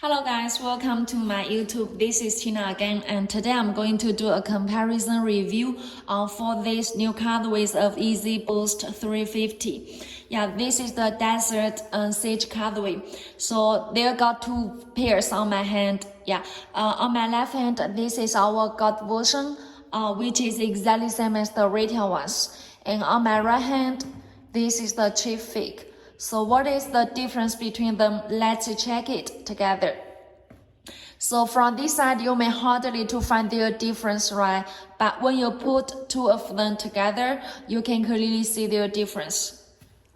Hello guys, welcome to my YouTube. This is Tina again, and today I'm going to do a comparison review for this new colorways of Yeezy Boost 350. Yeah, this is the Desert Sage colorway. So there got two pairs on my hand. Yeah, on my left hand, this is our God version, which is exactly same as the retail ones. And on my right hand, this is the cheap fake. So what is the difference between them? Let's check it together. So from this side, you may hardly to find their difference, right? But when you put two of them together, you can clearly see their difference.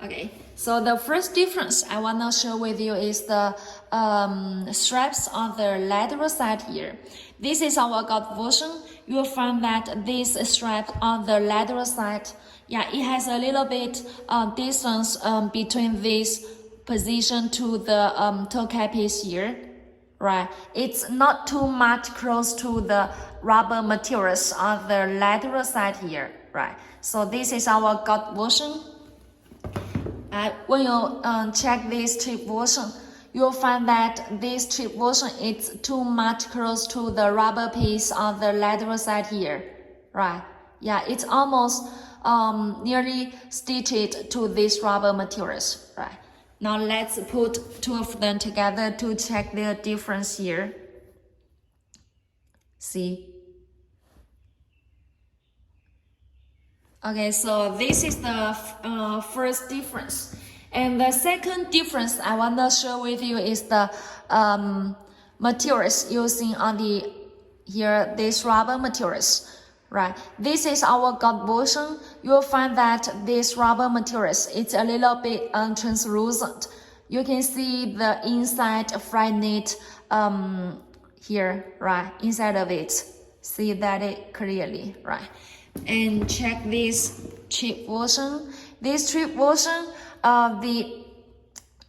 Okay, so the first difference I want to share with you is the straps on the lateral side here. This is our God version. You'll find that this strap on the lateral side, yeah, it has a little bit distance between this position to the toe cap piece here, right? It's not too much close to the rubber materials on the lateral side here, right? So this is our God version. When you check this cheap version, you'll find that this cheap version is too much close to the rubber piece on the lateral side here, right? Yeah, it's almost nearly stitched to these rubber materials, right? Now let's put two of them together to check their difference here. See? Okay, so this is the first difference. And the second difference I want to share with you is the materials using on the here, these rubber materials, right? This is our God version. You'll find that this rubber materials, it's a little bit translucent. You can see the inside fry knit here, right? Inside of it, see that it clearly, right? And check this cheap version. This cheap version of the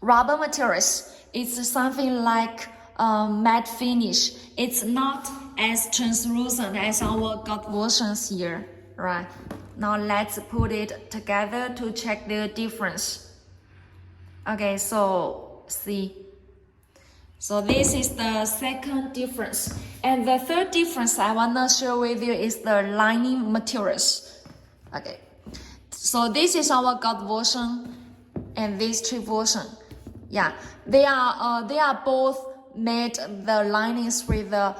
rubber materials, it's something like matte finish. It's not as translucent as our God versions here, right? Now let's put it together to check the difference. Okay, so see. So this is the second difference. And the third difference I want to share with you is the lining materials. Okay, so this is our God version and this cheap version. Yeah, they are both made the linings with the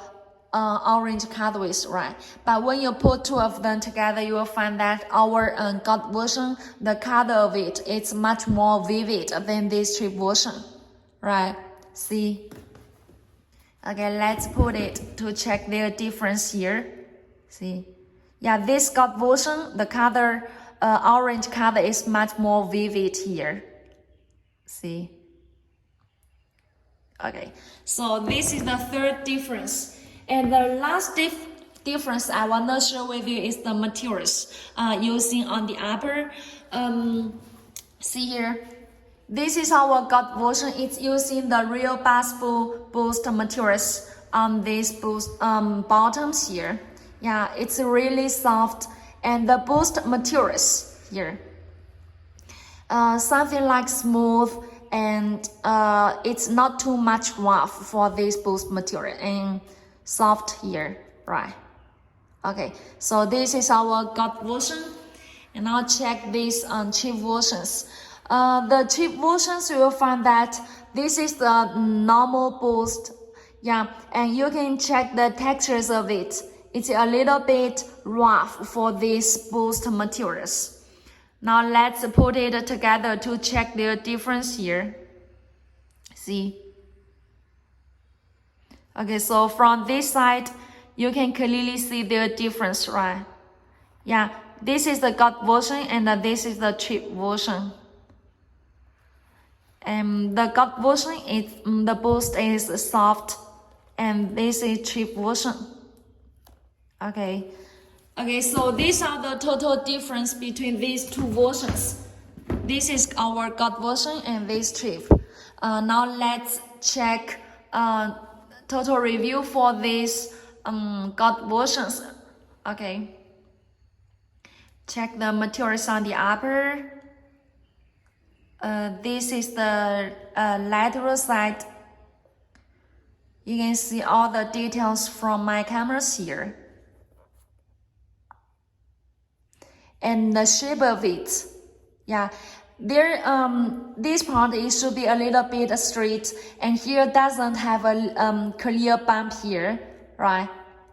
orange colorways, right? But when you put two of them together, you will find that our God version, the color of it, it's much more vivid than this cheap version, right? See? Okay, let's put it to check their difference here. See? Yeah, this God version, the color, orange color is much more vivid here. See? Okay, so this is the third difference. And the last difference I want to share with you is the materials using on the upper. See here. This is our God version. It's using the real basketball boost materials on these boost bottoms here. Yeah, it's really soft, and the boost materials here, something like smooth, and it's not too much rough for this boost material, and soft here, right? Okay, so this is our God version, and now check these cheap versions. The cheap versions, you will find that this is the normal boost. Yeah, and you can check the textures of it. It's a little bit rough for these boost materials. Now let's put it together to check their difference here. See? Okay, so from this side, you can clearly see their difference, right? Yeah, this is the God version and this is the cheap version. And the God version is the boost is soft, and this is cheap version. Okay, so these are the total difference between these two versions. This is our God version and this cheap. Now let's check total review for these God versions. Okay, check the materials on the upper. This is the lateral side. You can see all the details from my cameras here. And the shape of it, yeah, there this part it should be a little bit straight, and here doesn't have a clear bump here, right?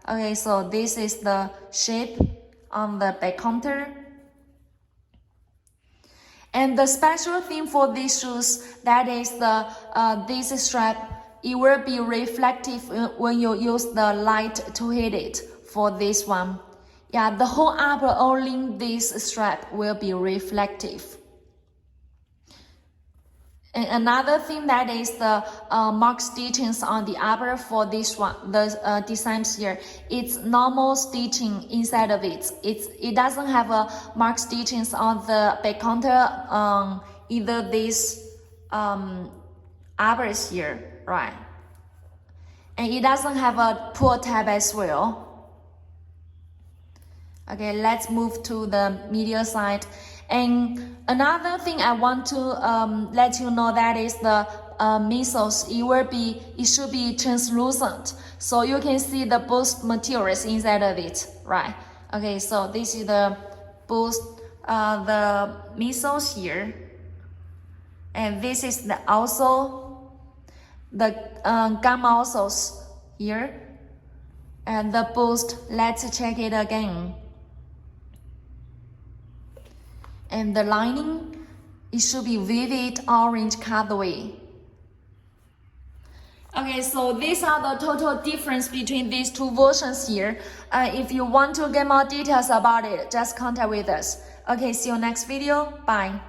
Okay, so this is the shape on the back counter. And the special thing for these shoes, that is the this strap, it will be reflective when you use the light to hit it. For this one, yeah, the whole upper only this strap will be reflective. And another thing, that is the mark stitchings on the upper for this one, the designs here. It's normal stitching inside of it. It doesn't have a mark stitchings on the back counter, either this uppers here, right? And it doesn't have a pull tab as well. Okay, let's move to the medial side. And another thing I want to let you know, that is the midsoles. It should be translucent, so you can see the boost materials inside of it, right? Okay, so this is the boost, the midsoles here, and this is also the gum outsoles here, and the boost. Let's check it again. And the lining, it should be vivid orange colorway. Okay, so these are the total difference between these two versions here. If you want to get more details about it, just contact with us. Okay, see you next video. Bye.